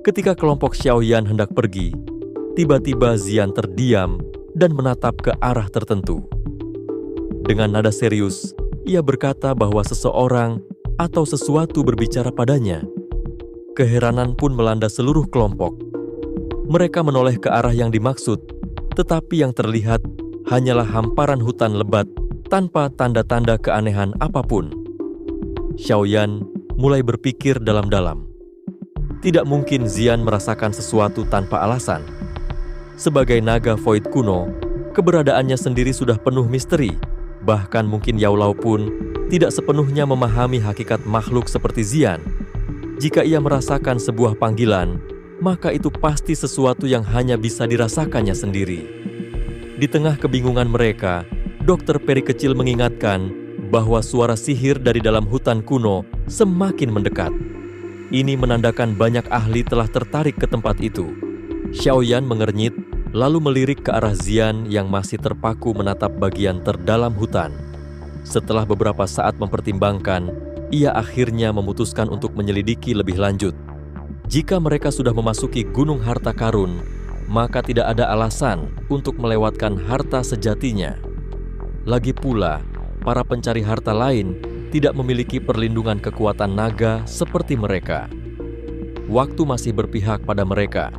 Ketika kelompok Xiaoyan hendak pergi, tiba-tiba Zian terdiam dan menatap ke arah tertentu. Dengan nada serius, ia berkata bahwa seseorang atau sesuatu berbicara padanya. Keheranan pun melanda seluruh kelompok. Mereka menoleh ke arah yang dimaksud, tetapi yang terlihat hanyalah hamparan hutan lebat tanpa tanda-tanda keanehan apapun. Xiaoyan mulai berpikir dalam-dalam. Tidak mungkin Zian merasakan sesuatu tanpa alasan. Sebagai naga void kuno, keberadaannya sendiri sudah penuh misteri. Bahkan mungkin Yao Lao pun tidak sepenuhnya memahami hakikat makhluk seperti Zian. Jika ia merasakan sebuah panggilan, maka itu pasti sesuatu yang hanya bisa dirasakannya sendiri. Di tengah kebingungan mereka, Dokter Peri kecil mengingatkan bahwa suara sihir dari dalam hutan kuno semakin mendekat. Ini menandakan banyak ahli telah tertarik ke tempat itu. Xiaoyan mengernyit, lalu melirik ke arah Zian yang masih terpaku menatap bagian terdalam hutan. Setelah beberapa saat mempertimbangkan, ia akhirnya memutuskan untuk menyelidiki lebih lanjut. Jika mereka sudah memasuki Gunung Harta Karun, maka tidak ada alasan untuk melewatkan harta sejatinya. Lagi pula, para pencari harta lain tidak memiliki perlindungan kekuatan naga seperti mereka. Waktu masih berpihak pada mereka.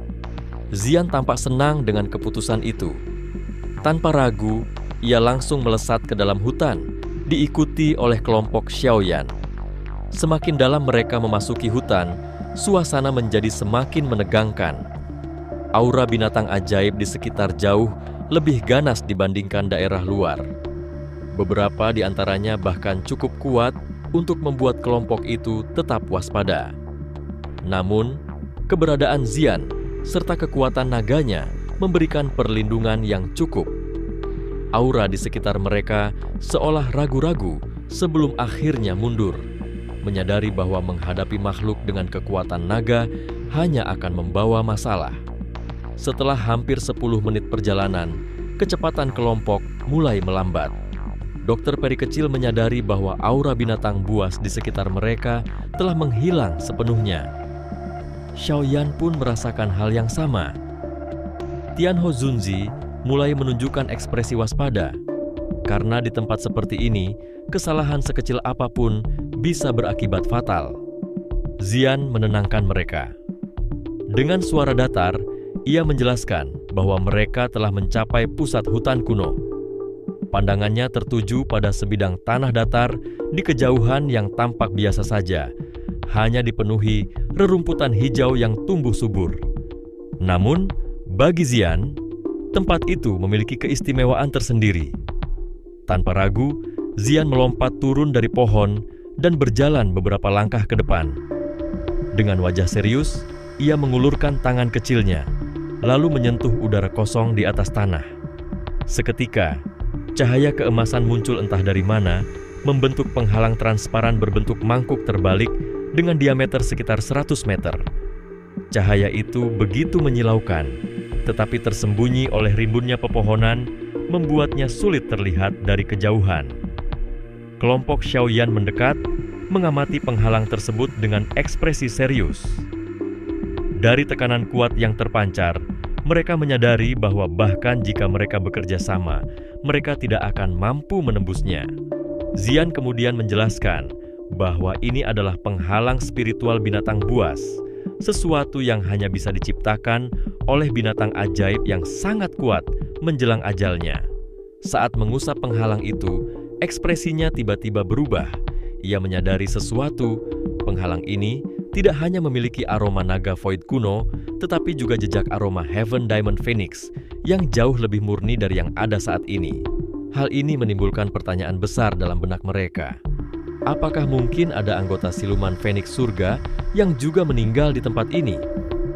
Zian tampak senang dengan keputusan itu. Tanpa ragu, ia langsung melesat ke dalam hutan, diikuti oleh kelompok Xiaoyan. Semakin dalam mereka memasuki hutan, suasana menjadi semakin menegangkan. Aura binatang ajaib di sekitar jauh lebih ganas dibandingkan daerah luar. Beberapa di antaranya bahkan cukup kuat untuk membuat kelompok itu tetap waspada. Namun, keberadaan Zian serta kekuatan naganya memberikan perlindungan yang cukup. Aura di sekitar mereka seolah ragu-ragu sebelum akhirnya mundur, menyadari bahwa menghadapi makhluk dengan kekuatan naga hanya akan membawa masalah. Setelah hampir 10 menit perjalanan, kecepatan kelompok mulai melambat. Dokter Peri kecil menyadari bahwa aura binatang buas di sekitar mereka telah menghilang sepenuhnya. Xiaoyan pun merasakan hal yang sama. Tianho Zunzi mulai menunjukkan ekspresi waspada. Karena di tempat seperti ini, kesalahan sekecil apapun bisa berakibat fatal. Zian menenangkan mereka. Dengan suara datar, ia menjelaskan bahwa mereka telah mencapai pusat hutan kuno. Pandangannya tertuju pada sebidang tanah datar di kejauhan yang tampak biasa saja, hanya dipenuhi rerumputan hijau yang tumbuh subur. Namun, bagi Zian, tempat itu memiliki keistimewaan tersendiri. Tanpa ragu, Zian melompat turun dari pohon dan berjalan beberapa langkah ke depan. Dengan wajah serius, ia mengulurkan tangan kecilnya, lalu menyentuh udara kosong di atas tanah. Seketika, cahaya keemasan muncul entah dari mana, membentuk penghalang transparan berbentuk mangkuk terbalik dengan diameter sekitar 100 meter. Cahaya itu begitu menyilaukan, tetapi tersembunyi oleh rimbunnya pepohonan, membuatnya sulit terlihat dari kejauhan. Kelompok Xiaoyan mendekat, mengamati penghalang tersebut dengan ekspresi serius. Dari tekanan kuat yang terpancar, mereka menyadari bahwa bahkan jika mereka bekerja sama, mereka tidak akan mampu menembusnya. Zian kemudian menjelaskan bahwa ini adalah penghalang spiritual binatang buas, sesuatu yang hanya bisa diciptakan oleh binatang ajaib yang sangat kuat menjelang ajalnya. Saat mengusap penghalang itu, ekspresinya tiba-tiba berubah. Ia menyadari sesuatu, penghalang ini tidak hanya memiliki aroma naga void kuno, tetapi juga jejak aroma Heaven Diamond Phoenix yang jauh lebih murni dari yang ada saat ini. Hal ini menimbulkan pertanyaan besar dalam benak mereka. Apakah mungkin ada anggota siluman Phoenix surga yang juga meninggal di tempat ini?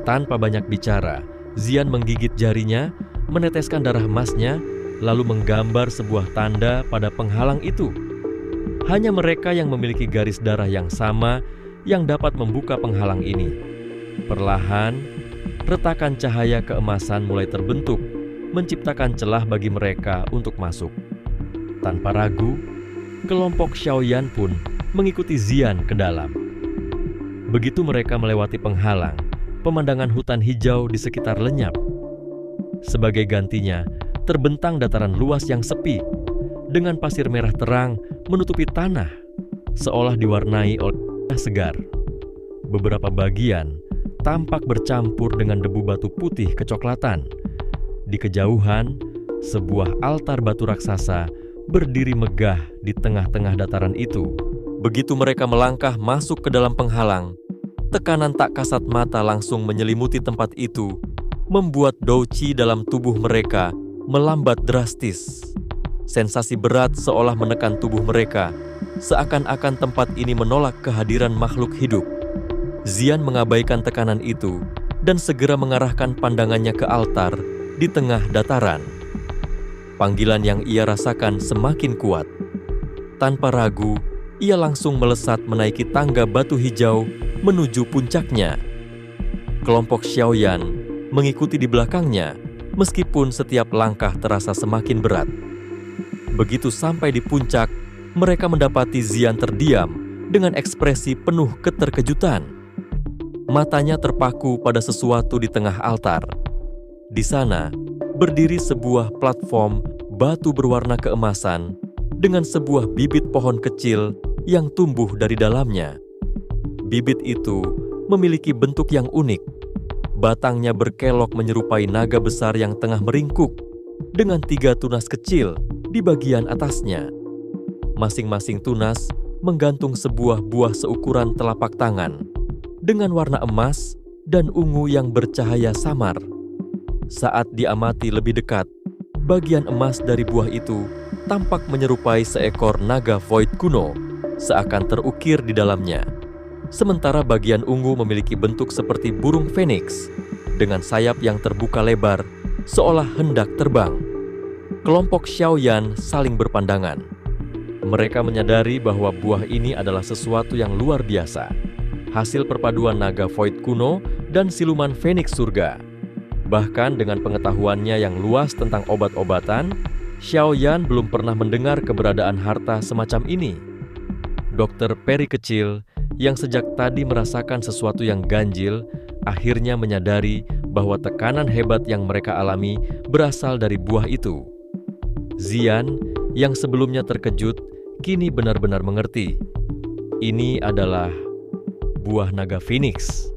Tanpa banyak bicara, Zian menggigit jarinya, meneteskan darah emasnya, lalu menggambar sebuah tanda pada penghalang itu. Hanya mereka yang memiliki garis darah yang sama yang dapat membuka penghalang ini. Perlahan, retakan cahaya keemasan mulai terbentuk, menciptakan celah bagi mereka untuk masuk. Tanpa ragu, kelompok Xiaoyan pun mengikuti Zian ke dalam. Begitu mereka melewati penghalang, pemandangan hutan hijau di sekitar lenyap. Sebagai gantinya, terbentang dataran luas yang sepi, dengan pasir merah terang menutupi tanah, seolah diwarnai oleh cahaya segar. Beberapa bagian tampak bercampur dengan debu batu putih kecoklatan. Di kejauhan, sebuah altar batu raksasa berdiri megah di tengah-tengah dataran itu. Begitu mereka melangkah masuk ke dalam penghalang, tekanan tak kasat mata langsung menyelimuti tempat itu, membuat Douqi dalam tubuh mereka melambat drastis. Sensasi berat seolah menekan tubuh mereka, seakan-akan tempat ini menolak kehadiran makhluk hidup. Xian mengabaikan tekanan itu dan segera mengarahkan pandangannya ke altar di tengah dataran. Panggilan yang ia rasakan semakin kuat. Tanpa ragu, ia langsung melesat menaiki tangga batu hijau menuju puncaknya. Kelompok Xiaoyan mengikuti di belakangnya, meskipun setiap langkah terasa semakin berat. Begitu sampai di puncak, mereka mendapati Xian terdiam dengan ekspresi penuh keterkejutan. Matanya terpaku pada sesuatu di tengah altar. Di sana, berdiri sebuah platform batu berwarna keemasan dengan sebuah bibit pohon kecil yang tumbuh dari dalamnya. Bibit itu memiliki bentuk yang unik. Batangnya berkelok menyerupai naga besar yang tengah meringkuk, dengan 3 tunas kecil di bagian atasnya. Masing-masing tunas menggantung sebuah buah seukuran telapak tangan, dengan warna emas dan ungu yang bercahaya samar. Saat diamati lebih dekat, bagian emas dari buah itu tampak menyerupai seekor naga void kuno, seakan terukir di dalamnya. Sementara bagian ungu memiliki bentuk seperti burung feniks, dengan sayap yang terbuka lebar, seolah hendak terbang. Kelompok Xiaoyan saling berpandangan. Mereka menyadari bahwa buah ini adalah sesuatu yang luar biasa, hasil perpaduan naga void kuno dan siluman feniks surga. Bahkan dengan pengetahuannya yang luas tentang obat-obatan, Xiaoyan belum pernah mendengar keberadaan harta semacam ini. Dokter Peri kecil yang sejak tadi merasakan sesuatu yang ganjil, akhirnya menyadari bahwa tekanan hebat yang mereka alami berasal dari buah itu. Xian, yang sebelumnya terkejut, kini benar-benar mengerti. Ini adalah buah naga Phoenix,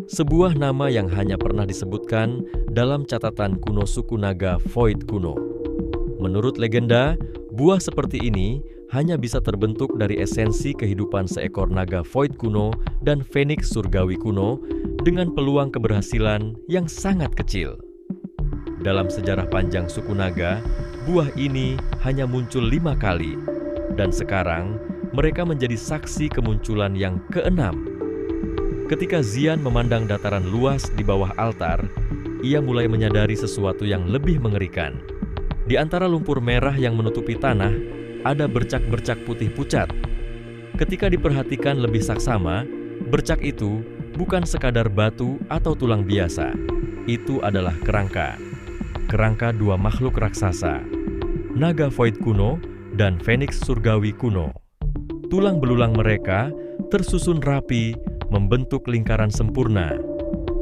sebuah nama yang hanya pernah disebutkan dalam catatan kuno suku naga Void kuno. Menurut legenda, buah seperti ini hanya bisa terbentuk dari esensi kehidupan seekor naga Void kuno dan Phoenix surgawi kuno dengan peluang keberhasilan yang sangat kecil. Dalam sejarah panjang suku naga, buah ini hanya muncul 5 kali, dan sekarang mereka menjadi saksi kemunculan yang ke-6. Ketika Xian memandang dataran luas di bawah altar, ia mulai menyadari sesuatu yang lebih mengerikan. Di antara lumpur merah yang menutupi tanah, ada bercak-bercak putih pucat. Ketika diperhatikan lebih saksama, bercak itu bukan sekadar batu atau tulang biasa. Itu adalah kerangka. Kerangka 2 makhluk raksasa, naga Void kuno dan Phoenix surgawi kuno. Tulang belulang mereka tersusun rapi, membentuk lingkaran sempurna.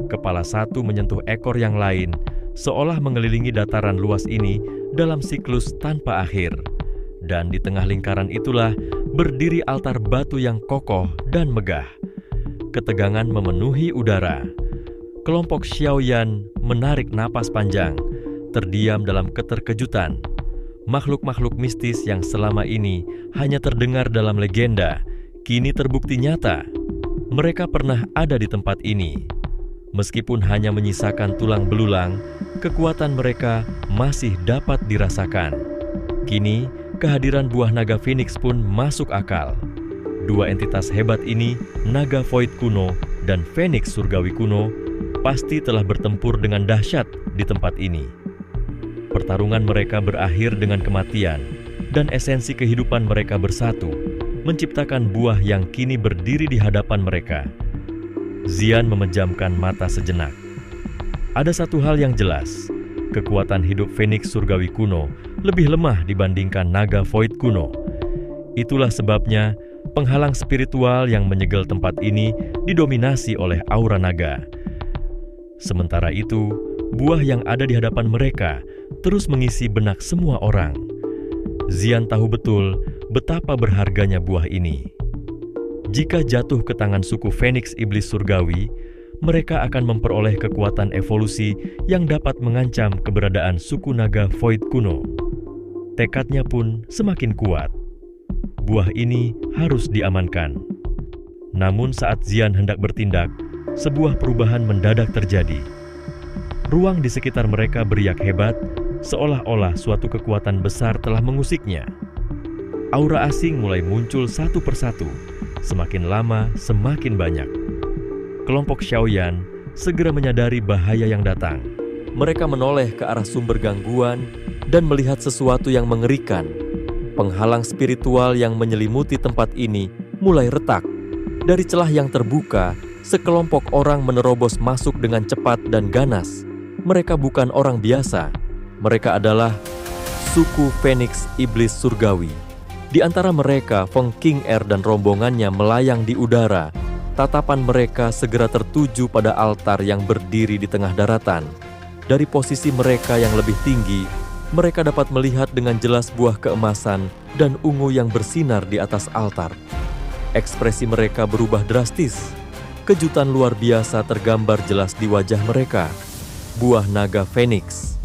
Kepala satu menyentuh ekor yang lain, seolah mengelilingi dataran luas ini dalam siklus tanpa akhir. Dan di tengah lingkaran itulah berdiri altar batu yang kokoh dan megah. Ketegangan memenuhi udara. Kelompok Xiaoyan menarik napas panjang, terdiam dalam keterkejutan. Makhluk-makhluk mistis yang selama ini hanya terdengar dalam legenda, kini terbukti nyata. Mereka pernah ada di tempat ini. Meskipun hanya menyisakan tulang belulang, kekuatan mereka masih dapat dirasakan. Kini, kehadiran buah naga Phoenix pun masuk akal. 2 entitas hebat ini, naga Void kuno dan Phoenix surgawi kuno, pasti telah bertempur dengan dahsyat di tempat ini. Pertarungan mereka berakhir dengan kematian, dan esensi kehidupan mereka bersatu, menciptakan buah yang kini berdiri di hadapan mereka. Xian memejamkan mata sejenak. Ada satu hal yang jelas, kekuatan hidup Phoenix surgawi kuno lebih lemah dibandingkan naga Void kuno. Itulah sebabnya penghalang spiritual yang menyegel tempat ini didominasi oleh aura naga. Sementara itu, buah yang ada di hadapan mereka terus mengisi benak semua orang. Xian tahu betul betapa berharganya buah ini. Jika jatuh ke tangan suku Fenix Iblis Surgawi, mereka akan memperoleh kekuatan evolusi yang dapat mengancam keberadaan suku naga Void kuno. Tekadnya pun semakin kuat. Buah ini harus diamankan. Namun saat Xian hendak bertindak, sebuah perubahan mendadak terjadi. Ruang di sekitar mereka beriak hebat, seolah-olah suatu kekuatan besar telah mengusiknya. Aura asing mulai muncul satu persatu, semakin lama semakin banyak. Kelompok Xiaoyan segera menyadari bahaya yang datang. Mereka menoleh ke arah sumber gangguan dan melihat sesuatu yang mengerikan. Penghalang spiritual yang menyelimuti tempat ini mulai retak. Dari celah yang terbuka, sekelompok orang menerobos masuk dengan cepat dan ganas. Mereka bukan orang biasa. Mereka adalah suku Fenix Iblis Surgawi. Di antara mereka, Feng King-er dan rombongannya melayang di udara. Tatapan mereka segera tertuju pada altar yang berdiri di tengah daratan. Dari posisi mereka yang lebih tinggi, mereka dapat melihat dengan jelas buah keemasan dan ungu yang bersinar di atas altar. Ekspresi mereka berubah drastis. Kejutan luar biasa tergambar jelas di wajah mereka. Buah naga Phoenix.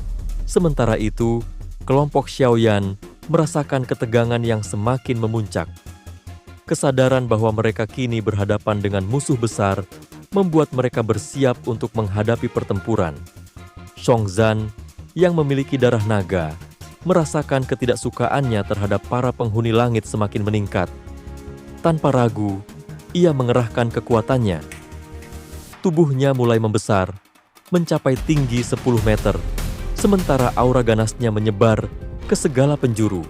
Sementara itu, kelompok Xiaoyan merasakan ketegangan yang semakin memuncak. Kesadaran bahwa mereka kini berhadapan dengan musuh besar membuat mereka bersiap untuk menghadapi pertempuran. Xiongzan yang memiliki darah naga merasakan ketidaksukaannya terhadap para penghuni langit semakin meningkat. Tanpa ragu, ia mengerahkan kekuatannya. Tubuhnya mulai membesar, mencapai tinggi 10 meter, sementara aura ganasnya menyebar ke segala penjuru.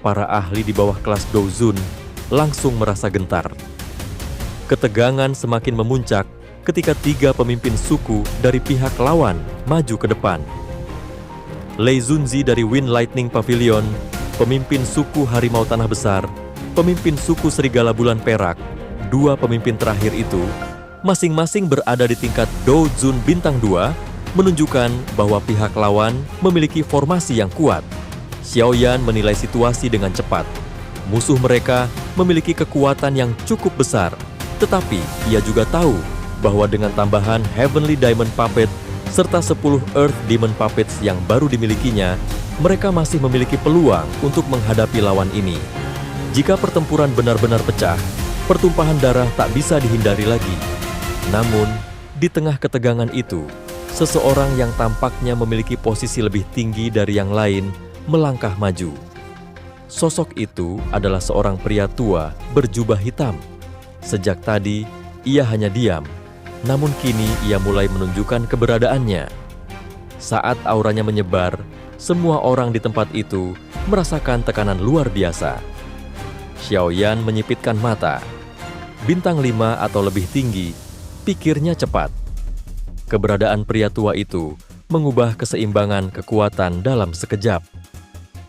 Para ahli di bawah kelas Douzun langsung merasa gentar. Ketegangan semakin memuncak ketika 3 pemimpin suku dari pihak lawan maju ke depan. Lei Zunzi dari Wind Lightning Pavilion, pemimpin suku Harimau Tanah Besar, pemimpin suku Serigala Bulan Perak, 2 pemimpin terakhir itu masing-masing berada di tingkat Douzun Bintang 2, menunjukkan bahwa pihak lawan memiliki formasi yang kuat. Xiaoyan menilai situasi dengan cepat. Musuh mereka memiliki kekuatan yang cukup besar, tetapi ia juga tahu bahwa dengan tambahan Heavenly Diamond Puppet serta 10 Earth Demon Puppets yang baru dimilikinya, mereka masih memiliki peluang untuk menghadapi lawan ini. Jika pertempuran benar-benar pecah, pertumpahan darah tak bisa dihindari lagi. Namun, di tengah ketegangan itu, seseorang yang tampaknya memiliki posisi lebih tinggi dari yang lain melangkah maju. Sosok itu adalah seorang pria tua berjubah hitam. Sejak tadi, ia hanya diam, namun kini ia mulai menunjukkan keberadaannya. Saat auranya menyebar, semua orang di tempat itu merasakan tekanan luar biasa. Xiaoyan menyipitkan mata. Bintang 5 atau lebih tinggi, pikirnya cepat. Keberadaan pria tua itu mengubah keseimbangan kekuatan dalam sekejap.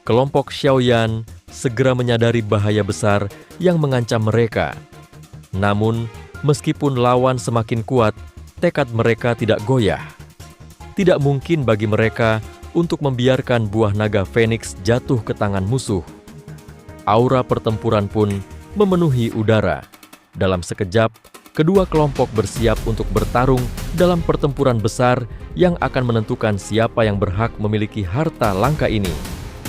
Kelompok Xiaoyan segera menyadari bahaya besar yang mengancam mereka. Namun, meskipun lawan semakin kuat, tekad mereka tidak goyah. Tidak mungkin bagi mereka untuk membiarkan buah naga Phoenix jatuh ke tangan musuh. Aura pertempuran pun memenuhi udara. Dalam sekejap, kedua kelompok bersiap untuk bertarung dalam pertempuran besar yang akan menentukan siapa yang berhak memiliki harta langka ini.